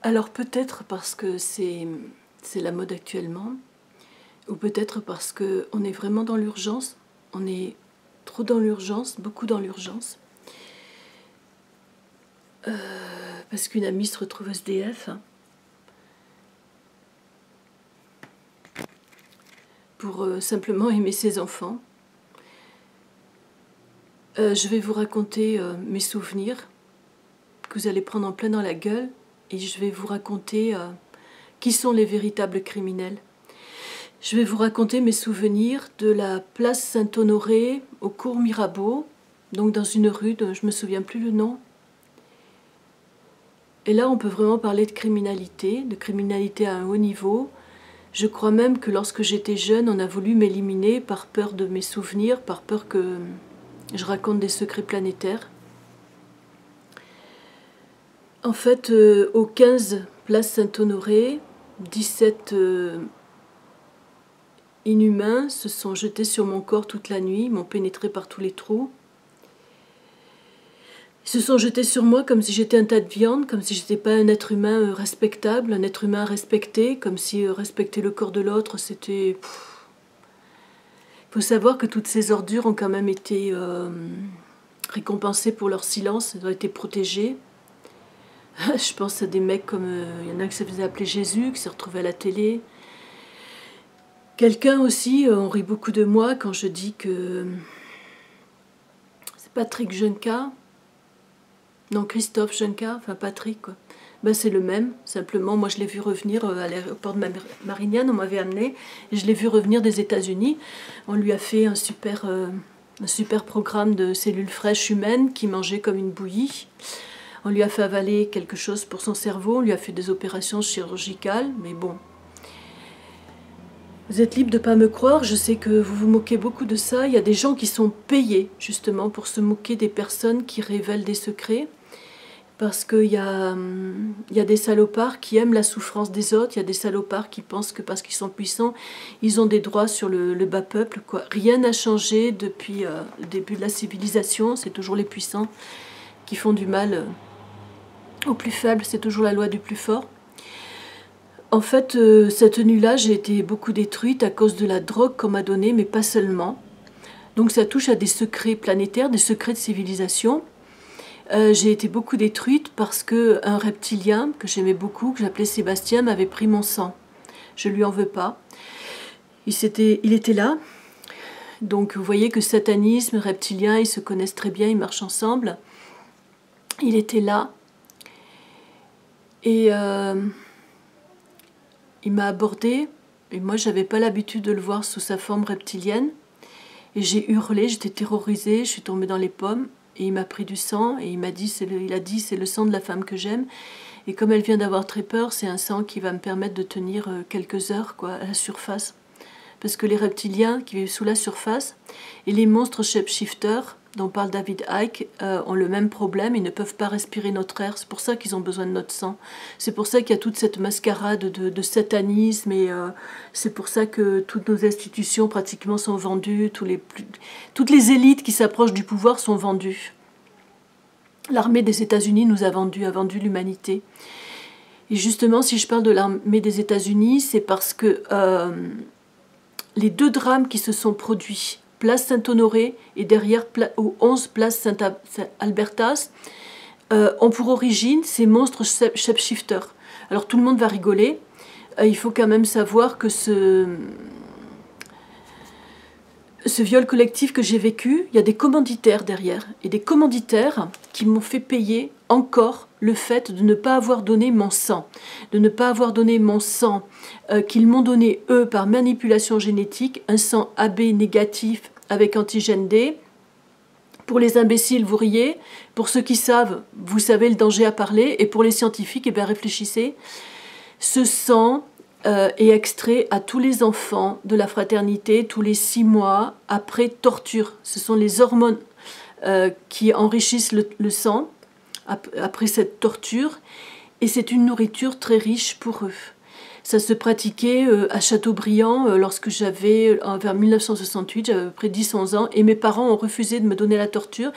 Alors peut-être parce que c'est la mode actuellement, ou peut-être parce qu'on est vraiment dans l'urgence, on est trop dans l'urgence, beaucoup dans l'urgence, parce qu'une amie se retrouve SDF pour simplement aimer ses enfants. Je vais vous raconter mes souvenirs que vous allez prendre en plein dans la gueule, et je vais vous raconter qui sont les véritables criminels. Je vais vous raconter mes souvenirs de la place Saint-Honoré au cours Mirabeau, donc dans une rue dont je ne me souviens plus le nom. Et là, on peut vraiment parler de criminalité à un haut niveau. Je crois même que lorsque j'étais jeune, on a voulu m'éliminer par peur de mes souvenirs, par peur que je raconte des secrets planétaires. En fait, au 15 place Saint-Honoré, 17 inhumains se sont jetés sur mon corps toute la nuit, m'ont pénétré par tous les trous. Ils se sont jetés sur moi comme si j'étais un tas de viande, comme si j'étais pas un être humain respectable, un être humain respecté, comme si respecter le corps de l'autre, c'était... Il faut savoir que toutes ces ordures ont quand même été récompensées pour leur silence, elles ont été protégées. Je pense à des mecs comme... il y en a qui se faisaient appeler Jésus, qui s'est retrouvé à la télé. Quelqu'un aussi, on rit beaucoup de moi quand je dis que... C'est Patrick Juncker. Non, Christophe Juncker, enfin Patrick, quoi. Ben, c'est le même, simplement, moi je l'ai vu revenir à l'aéroport de Marignane, on m'avait amené, et je l'ai vu revenir des États-Unis. On lui a fait un super programme de cellules fraîches humaines qui mangeait comme une bouillie. On lui a fait avaler quelque chose pour son cerveau, on lui a fait des opérations chirurgicales, mais bon. Vous êtes libre de ne pas me croire, je sais que vous vous moquez beaucoup de ça. Il y a des gens qui sont payés justement pour se moquer des personnes qui révèlent des secrets. Parce qu'il y a des salopards qui aiment la souffrance des autres, il y a des salopards qui pensent que parce qu'ils sont puissants, ils ont des droits sur le bas peuple, quoi. Rien n'a changé depuis le début de la civilisation, c'est toujours les puissants qui font du mal aux plus faibles, c'est toujours la loi du plus fort. En fait, cette nuit-là, j'ai été beaucoup détruite à cause de la drogue qu'on m'a donnée, mais pas seulement. Donc ça touche à des secrets planétaires, des secrets de civilisation. J'ai été beaucoup détruite parce qu'un reptilien que j'aimais beaucoup, que j'appelais Sébastien, m'avait pris mon sang. Je lui en veux pas. Il était là. Donc vous voyez que satanisme, reptilien, ils se connaissent très bien, ils marchent ensemble. Il était là. Et il m'a abordé. Et moi, j'avais pas l'habitude de le voir sous sa forme reptilienne. Et j'ai hurlé, j'étais terrorisée, je suis tombée dans les pommes. Et il m'a pris du sang et il a dit c'est le sang de la femme que j'aime. Et comme elle vient d'avoir très peur, c'est un sang qui va me permettre de tenir quelques heures, quoi, à la surface. Parce que les reptiliens qui vivent sous la surface et les monstres shapeshifters dont parle David Icke ont le même problème, ils ne peuvent pas respirer notre air, c'est pour ça qu'ils ont besoin de notre sang. C'est pour ça qu'il y a toute cette mascarade de satanisme et c'est pour ça que toutes nos institutions pratiquement sont vendues, toutes les élites qui s'approchent du pouvoir sont vendues. L'armée des États-Unis nous a vendu l'humanité. Et justement, si je parle de l'armée des États-Unis, c'est parce que les deux drames qui se sont produits, place Saint-Honoré et derrière au 11 place Saint-Albertas, ont pour origine ces monstres shapeshifters. Alors tout le monde va rigoler. Il faut quand même savoir que ce viol collectif que j'ai vécu, il y a des commanditaires derrière. Et des commanditaires qui m'ont fait payer encore le fait de ne pas avoir donné mon sang. De ne pas avoir donné mon sang qu'ils m'ont donné, eux, par manipulation génétique, un sang AB négatif avec antigène D. Pour les imbéciles, vous riez. Pour ceux qui savent, vous savez le danger à parler. Et pour les scientifiques, eh bien, réfléchissez. Ce sang est extrait à tous les enfants de la fraternité tous les 6 mois après torture. Ce sont les hormones qui enrichissent le sang après cette torture et c'est une nourriture très riche pour eux. Ça se pratiquait à Châteaubriand lorsque j'avais, vers 1968, j'avais à peu près 10-11 ans et mes parents ont refusé de me donner la torture.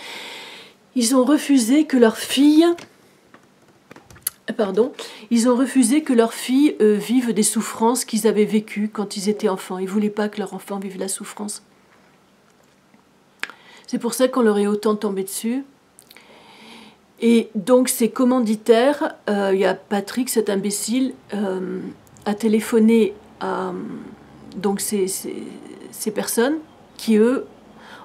Ils ont refusé que leur fille pardon, ils ont refusé que leurs filles vivent des souffrances qu'ils avaient vécues quand ils étaient enfants. Ils ne voulaient pas que leurs enfants vivent la souffrance. C'est pour ça qu'on leur est autant tombé dessus. Et donc ces commanditaires, il y a Patrick, cet imbécile, a téléphoné à donc ces personnes qui, eux,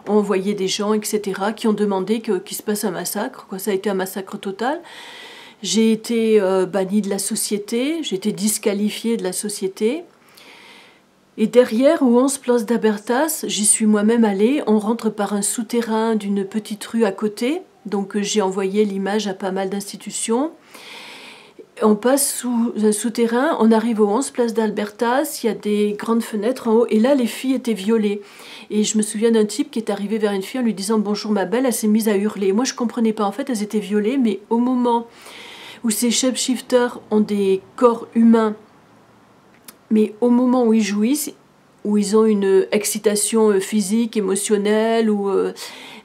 ont envoyé des gens, etc., qui ont demandé qu'il se passe un massacre. Quoi. Ça a été un massacre total. J'ai été bannie de la société, j'ai été disqualifiée de la société. Et derrière, au 11 place d'Abertas, j'y suis moi-même allée. On rentre par un souterrain d'une petite rue à côté. Donc j'ai envoyé l'image à pas mal d'institutions. On passe sous un souterrain, on arrive au 11 place d'Albertas, il y a des grandes fenêtres en haut, et là les filles étaient violées. Et je me souviens d'un type qui est arrivé vers une fille en lui disant « Bonjour ma belle », elle s'est mise à hurler. Moi je ne comprenais pas, en fait elles étaient violées, mais au moment où ces shapeshifters ont des corps humains, mais au moment où ils jouissent, où ils ont une excitation physique, émotionnelle, où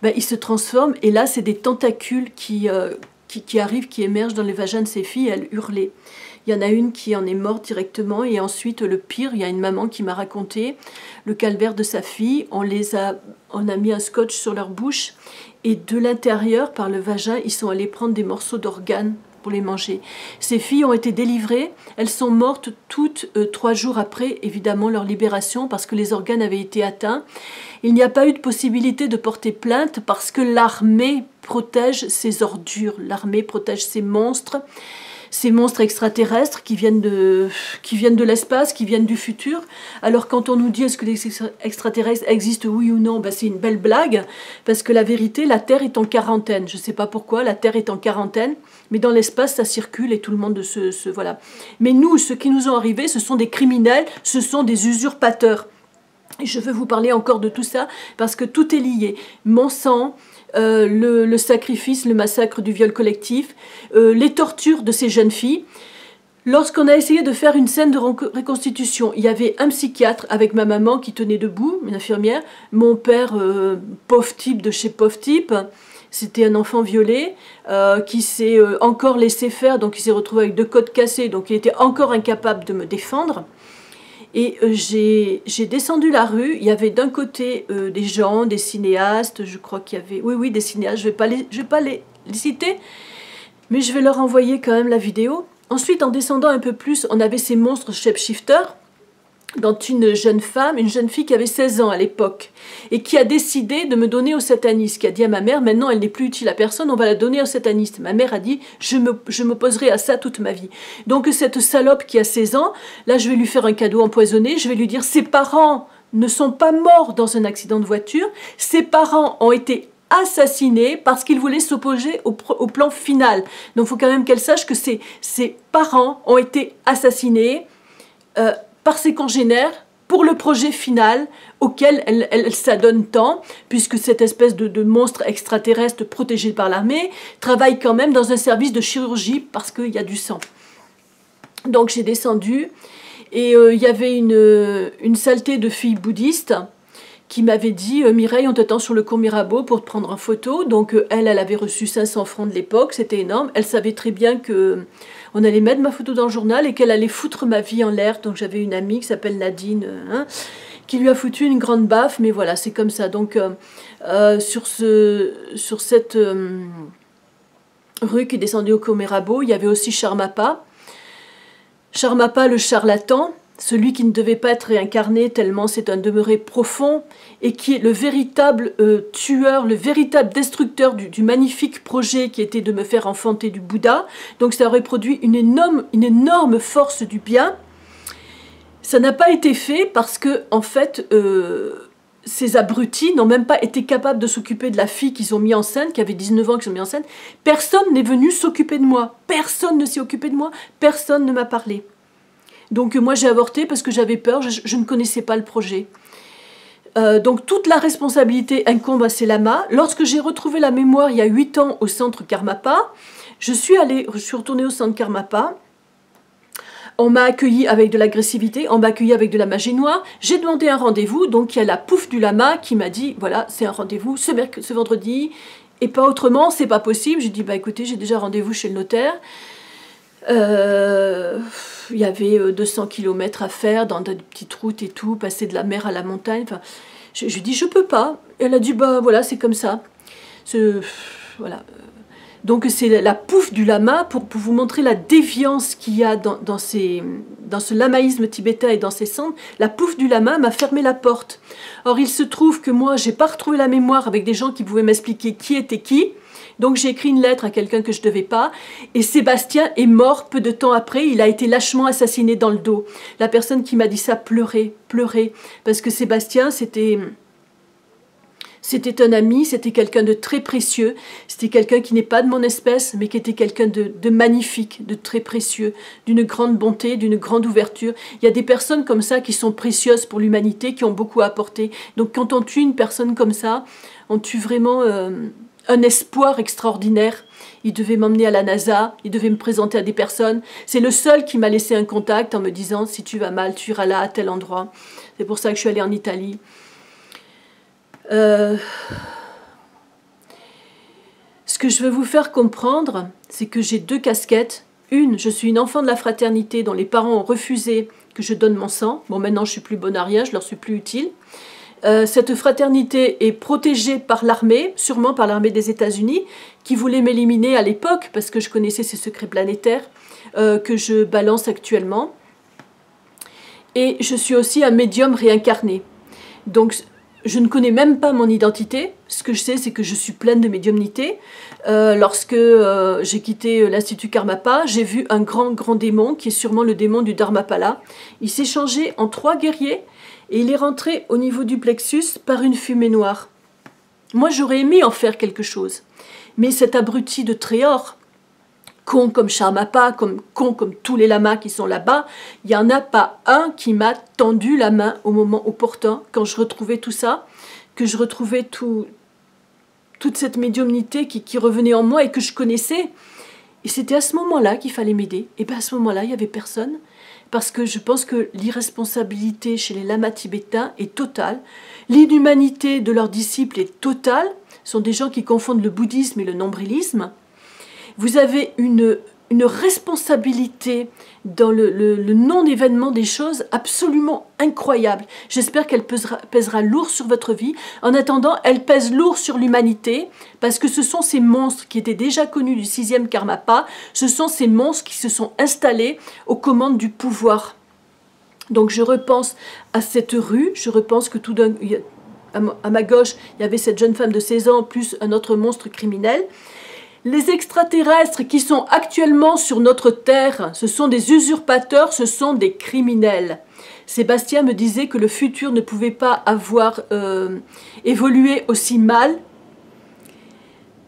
ils se transforment, et là c'est des tentacules qui arrivent, qui émergent dans les vagins de ces filles, elles hurlaient. Il y en a une qui en est morte directement, et ensuite le pire, il y a une maman qui m'a raconté le calvaire de sa fille. On a mis un scotch sur leur bouche, et de l'intérieur, par le vagin, ils sont allés prendre des morceaux d'organes pour les manger. Ces filles ont été délivrées, elles sont mortes toutes 3 jours après, évidemment, leur libération, parce que les organes avaient été atteints. Il n'y a pas eu de possibilité de porter plainte parce que l'armée protège ces ordures, l'armée protège ces monstres extraterrestres qui viennent de l'espace, qui viennent du futur. Alors quand on nous dit est-ce que les extraterrestres existent, oui ou non, c'est une belle blague, parce que la vérité, la Terre est en quarantaine. Je ne sais pas pourquoi, la Terre est en quarantaine, mais dans l'espace, ça circule et tout le monde voilà. Mais nous, ceux qui nous ont arrivés, ce sont des criminels, ce sont des usurpateurs. Et je veux vous parler encore de tout ça, parce que tout est lié. Mon sang, le sacrifice, le massacre du viol collectif, les tortures de ces jeunes filles. Lorsqu'on a essayé de faire une scène de reconstitution, il y avait un psychiatre avec ma maman qui tenait debout, une infirmière, mon père, pauvre type de chez pauvre type, c'était un enfant violé, qui s'est encore laissé faire, donc il s'est retrouvé avec 2 côtes cassées, donc il était encore incapable de me défendre. Et j'ai descendu la rue, il y avait d'un côté des gens, des cinéastes, je crois qu'il y avait... Oui, des cinéastes, je vais pas les citer, mais je vais leur envoyer quand même la vidéo. Ensuite, en descendant un peu plus, on avait ces monstres shapeshifters, dont une jeune fille qui avait 16 ans à l'époque, et qui a décidé de me donner au sataniste, qui a dit à ma mère, maintenant elle n'est plus utile à personne, on va la donner au sataniste. Ma mère a dit, je m'opposerai à ça toute ma vie. Donc cette salope qui a 16 ans, là je vais lui faire un cadeau empoisonné, je vais lui dire, ses parents ne sont pas morts dans un accident de voiture, ses parents ont été assassinés parce qu'ils voulaient s'opposer au plan final. Donc il faut quand même qu'elle sache que ses parents ont été assassinés, par ses congénères pour le projet final auquel elle s'adonne tant, puisque cette espèce de monstre extraterrestre protégé par l'armée travaille quand même dans un service de chirurgie parce qu'il y a du sang. Donc j'ai descendu et il y avait une saleté de filles bouddhistes qui m'avait dit « Mireille, on t'attend sur le cours Mirabeau pour te prendre en photo ». Donc elle avait reçu 500 francs de l'époque, c'était énorme. Elle savait très bien que on allait mettre ma photo dans le journal et qu'elle allait foutre ma vie en l'air. Donc j'avais une amie qui s'appelle Nadine, qui lui a foutu une grande baffe, mais voilà, c'est comme ça. Donc sur cette rue qui descendait au cours Mirabeau, il y avait aussi Charmapa. Charmapa le charlatan, celui qui ne devait pas être réincarné tellement c'est un demeuré profond et qui est le véritable tueur, le véritable destructeur du magnifique projet qui était de me faire enfanter du Bouddha. Donc ça aurait produit une énorme force du bien. Ça n'a pas été fait parce que en fait ces abrutis n'ont même pas été capables de s'occuper de la fille qu'ils ont mis en scène, qui avait 19 ans qu'ils ont mis en scène. Personne n'est venu s'occuper de moi, personne ne s'est occupé de moi, personne ne m'a parlé. Donc moi j'ai avorté parce que j'avais peur, je ne connaissais pas le projet. Donc toute la responsabilité incombe à ces lamas. Lorsque j'ai retrouvé la mémoire il y a 8 ans au centre Karmapa, je suis retournée au centre Karmapa. On m'a accueilli avec de l'agressivité, on m'a accueilli avec de la magie noire. J'ai demandé un rendez-vous, donc il y a la pouffe du lama qui m'a dit, voilà, c'est un rendez-vous ce vendredi, et pas autrement, c'est pas possible. J'ai dit, bah écoutez, j'ai déjà rendez-vous chez le notaire. Il y avait 200 km à faire dans des petites routes et tout, passer de la mer à la montagne. Enfin, je lui dis, je peux pas. Elle a dit, bah voilà, c'est comme ça. Voilà. Donc c'est la pouffe du lama pour vous montrer la déviance qu'il y a dans ce lamaïsme tibétain et dans ses cendres. La pouffe du lama m'a fermé la porte. Or il se trouve que moi j'ai pas retrouvé la mémoire avec des gens qui pouvaient m'expliquer qui était qui. Donc j'ai écrit une lettre à quelqu'un que je ne devais pas. Et Sébastien est mort peu de temps après. Il a été lâchement assassiné dans le dos. La personne qui m'a dit ça pleurait, pleurait. Parce que Sébastien, c'était un ami, c'était quelqu'un de très précieux, c'était quelqu'un qui n'est pas de mon espèce, mais qui était quelqu'un de magnifique, de très précieux, d'une grande bonté, d'une grande ouverture. Il y a des personnes comme ça qui sont précieuses pour l'humanité, qui ont beaucoup apporté. Donc quand on tue une personne comme ça, on tue vraiment un espoir extraordinaire. Il devait m'emmener à la NASA, il devait me présenter à des personnes. C'est le seul qui m'a laissé un contact en me disant « si tu vas mal, tu iras là, à tel endroit ». C'est pour ça que je suis allée en Italie. Ce que je veux vous faire comprendre, c'est que j'ai deux casquettes. Une, je suis une enfant de la fraternité dont les parents ont refusé que je donne mon sang. Bon, maintenant, je suis plus bonne à rien, je leur suis plus utile. Cette fraternité est protégée par l'armée, sûrement par l'armée des États-Unis, qui voulait m'éliminer à l'époque, parce que je connaissais ces secrets planétaires que je balance actuellement. Et je suis aussi un médium réincarné. Donc, je ne connais même pas mon identité. Ce que je sais, c'est que je suis pleine de médiumnité. Lorsque j'ai quitté l'Institut Karmapa, j'ai vu un grand démon, qui est sûrement le démon du Dharmapala. Il s'est changé en 3 guerriers et il est rentré au niveau du plexus par une fumée noire. Moi, j'aurais aimé en faire quelque chose. Mais cet abruti de Tréor, con comme Karmapa, con comme tous les lamas qui sont là-bas, il n'y en a pas un qui m'a tendu la main au moment opportun, quand je retrouvais tout ça, que je retrouvais toute cette médiumnité qui revenait en moi et que je connaissais. Et c'était à ce moment-là qu'il fallait m'aider. Et bien à ce moment-là, il n'y avait personne, parce que je pense que l'irresponsabilité chez les lamas tibétains est totale, l'inhumanité de leurs disciples est totale. Ce sont des gens qui confondent le bouddhisme et le nombrilisme. Vous avez une responsabilité dans le non-événement des choses absolument incroyable. J'espère qu'elle pèsera lourd sur votre vie. En attendant, elle pèse lourd sur l'humanité, parce que ce sont ces monstres qui étaient déjà connus du 6e Karmapa, ce sont ces monstres qui se sont installés aux commandes du pouvoir. Donc je repense à cette rue, je repense que tout d'un... À ma gauche, il y avait cette jeune femme de 16 ans, plus un autre monstre criminel. Les extraterrestres qui sont actuellement sur notre terre, ce sont des usurpateurs, ce sont des criminels. Sébastien me disait que le futur ne pouvait pas avoir évolué aussi mal.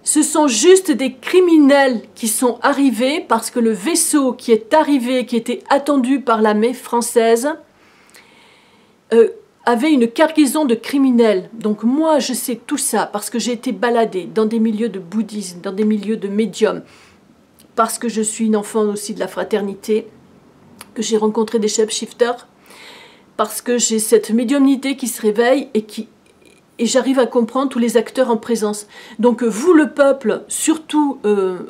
Ce sont juste des criminels qui sont arrivés parce que le vaisseau qui est arrivé, qui était attendu par l'armée française, avait une cargaison de criminels. Donc moi, je sais tout ça parce que j'ai été baladée dans des milieux de bouddhisme, dans des milieux de médiums, parce que je suis une enfant aussi de la fraternité, que j'ai rencontré des shapeshifters, parce que j'ai cette médiumnité qui se réveille et j'arrive à comprendre tous les acteurs en présence. Donc vous, le peuple, surtout,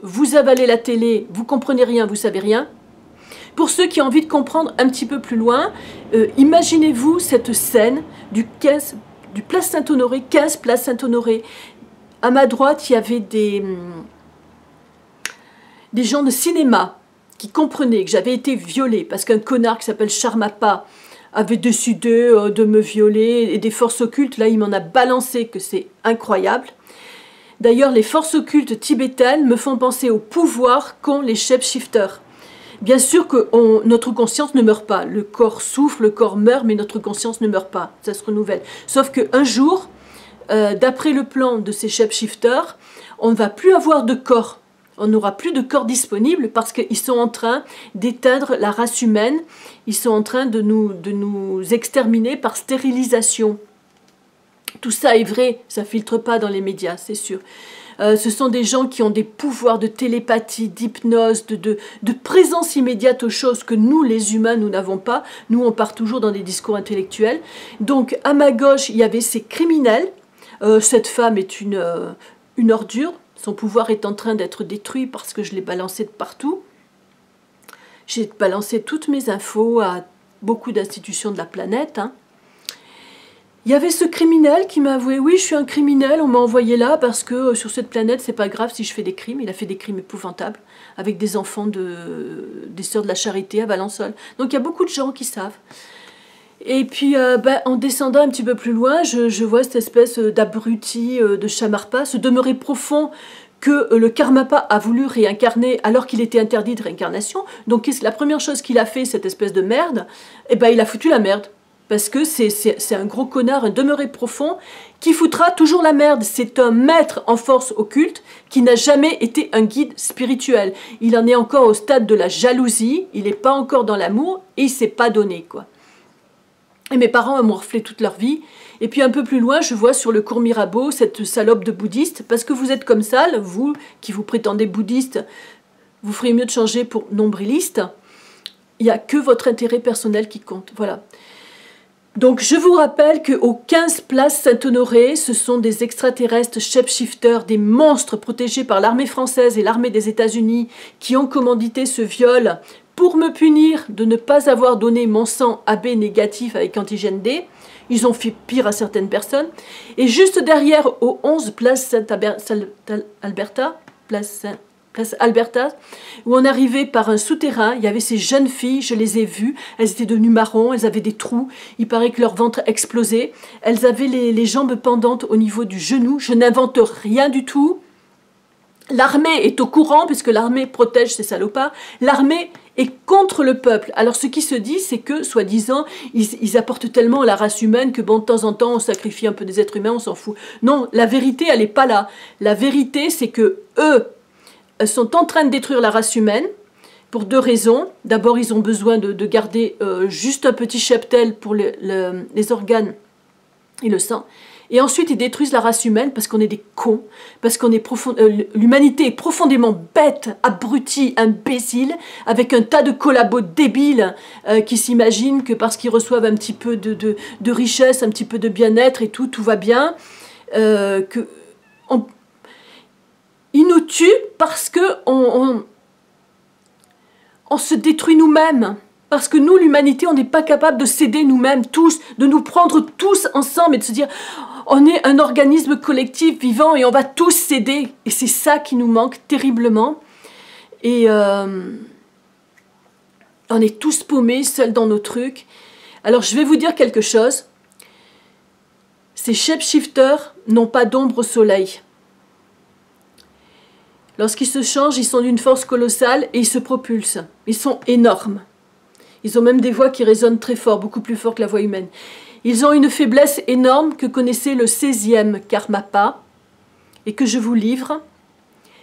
vous avalez la télé, vous comprenez rien, vous savez rien. Pour ceux qui ont envie de comprendre un petit peu plus loin, imaginez-vous cette scène du Place Saint-Honoré, 15 Place Saint-Honoré. À ma droite, il y avait des gens de cinéma qui comprenaient que j'avais été violée parce qu'un connard qui s'appelle Karmapa avait décidé de me violer, et des forces occultes, là, il m'en a balancé, que c'est incroyable. D'ailleurs, les forces occultes tibétaines me font penser au pouvoir qu'ont les shapeshifters. Bien sûr que notre conscience ne meurt pas. Le corps souffre, le corps meurt, mais notre conscience ne meurt pas. Ça se renouvelle. Sauf qu'un jour, d'après le plan de ces shapeshifters, on ne va plus avoir de corps. On n'aura plus de corps disponible parce qu'ils sont en train d'éteindre la race humaine. Ils sont en train de nous exterminer par stérilisation. Tout ça est vrai, ça ne filtre pas dans les médias, c'est sûr. Ce sont des gens qui ont des pouvoirs de télépathie, d'hypnose, de présence immédiate aux choses que nous, les humains, nous n'avons pas. Nous, on part toujours dans des discours intellectuels. Donc, à ma gauche, il y avait ces criminels. Cette femme est une ordure. Son pouvoir est en train d'être détruit parce que je l'ai balancé de partout. J'ai balancé toutes mes infos à beaucoup d'institutions de la planète. Hein. Il y avait ce criminel qui m'a avoué, oui, je suis un criminel, on m'a envoyé là parce que sur cette planète, c'est pas grave si je fais des crimes. Il a fait des crimes épouvantables avec des enfants des Sœurs de la Charité à Valençol. Donc il y a beaucoup de gens qui savent. Et puis en descendant un petit peu plus loin, je vois cette espèce d'abruti de Shamarpa se demeurer profond que le Karmapa a voulu réincarner alors qu'il était interdit de réincarnation. Donc la première chose qu'il a fait, cette espèce de merde, eh ben, il a foutu la merde. Parce que c'est un gros connard, un demeuré profond, qui foutra toujours la merde. C'est un maître en force occulte qui n'a jamais été un guide spirituel. Il en est encore au stade de la jalousie, il n'est pas encore dans l'amour, et il ne s'est pas donné, quoi. Et mes parents m'ont reflé toute leur vie. Et puis un peu plus loin, je vois sur le cours Mirabeau cette salope de bouddhiste, parce que vous êtes comme ça, vous qui vous prétendez bouddhiste, vous feriez mieux de changer pour nombriliste. Il n'y a que votre intérêt personnel qui compte, voilà. Donc je vous rappelle qu'aux 15 places Saint-Honoré, ce sont des extraterrestres shapeshifters, des monstres protégés par l'armée française et l'armée des États-Unis qui ont commandité ce viol pour me punir de ne pas avoir donné mon sang AB négatif avec antigène D. Ils ont fait pire à certaines personnes. Et juste derrière, aux 11 places Saint-Alberta, place Alberta, où on arrivait par un souterrain, il y avait ces jeunes filles, je les ai vues, elles étaient devenues marron, elles avaient des trous, il paraît que leur ventre explosait, elles avaient les jambes pendantes au niveau du genou, je n'invente rien du tout. L'armée est au courant, puisque l'armée protège ces salopards, l'armée est contre le peuple. Alors ce qui se dit, c'est que, soi-disant, ils apportent tellement à la race humaine que bon, de temps en temps, on sacrifie un peu des êtres humains, on s'en fout. Non, la vérité, elle n'est pas là. La vérité, c'est que eux sont en train de détruire la race humaine pour deux raisons. D'abord, ils ont besoin de garder juste un petit cheptel pour les organes et le sang. Et ensuite, ils détruisent la race humaine parce qu'on est des cons, parce qu'on est l'humanité est profondément bête, abrutie, imbécile, avec un tas de collabos débiles qui s'imaginent que parce qu'ils reçoivent un petit peu de richesse, un petit peu de bien-être et tout va bien, ils nous tuent parce qu'on se détruit nous-mêmes. Parce que nous, l'humanité, on n'est pas capable de s'aider nous-mêmes tous, de nous prendre tous ensemble et de se dire on est un organisme collectif vivant et on va tous s'aider. Et c'est ça qui nous manque terriblement. Et on est tous paumés, seuls dans nos trucs. Alors je vais vous dire quelque chose. Ces shapeshifters n'ont pas d'ombre au soleil. Lorsqu'ils se changent, ils sont d'une force colossale et ils se propulsent. Ils sont énormes. Ils ont même des voix qui résonnent très fort, beaucoup plus fort que la voix humaine. Ils ont une faiblesse énorme que connaissait le 16e Karmapa et que je vous livre.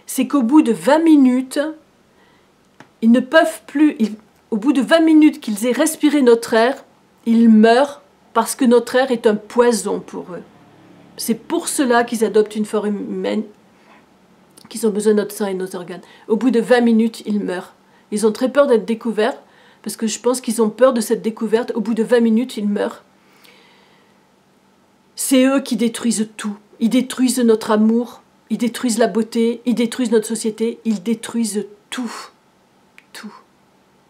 C'est qu'au bout de 20 minutes, ils ne peuvent plus, au bout de 20 minutes qu'ils aient respiré notre air, ils meurent parce que notre air est un poison pour eux. C'est pour cela qu'ils adoptent une forme humaine, qu'ils ont besoin de notre sang et de nos organes. Au bout de 20 minutes, ils meurent. Ils ont très peur d'être découverts, parce que je pense qu'ils ont peur de cette découverte. Au bout de 20 minutes, ils meurent. C'est eux qui détruisent tout. Ils détruisent notre amour, ils détruisent la beauté, ils détruisent notre société, ils détruisent tout. Tout.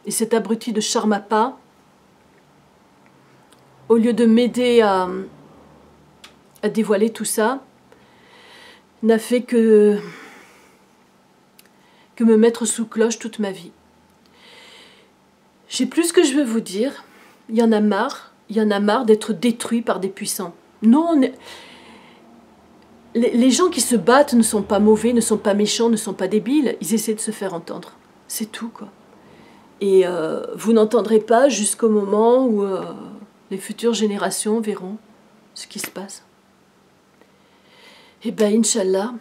Et cet abruti de Charmapa, au lieu de m'aider à dévoiler tout ça, n'a fait que me mettre sous cloche toute ma vie. J'ai plus que je veux vous dire. Il y en a marre d'être détruits par des puissants. Non, les gens qui se battent ne sont pas mauvais, ne sont pas méchants, ne sont pas débiles. Ils essaient de se faire entendre. C'est tout, quoi. Et vous n'entendrez pas jusqu'au moment où les futures générations verront ce qui se passe. Eh bien, Inch'Allah,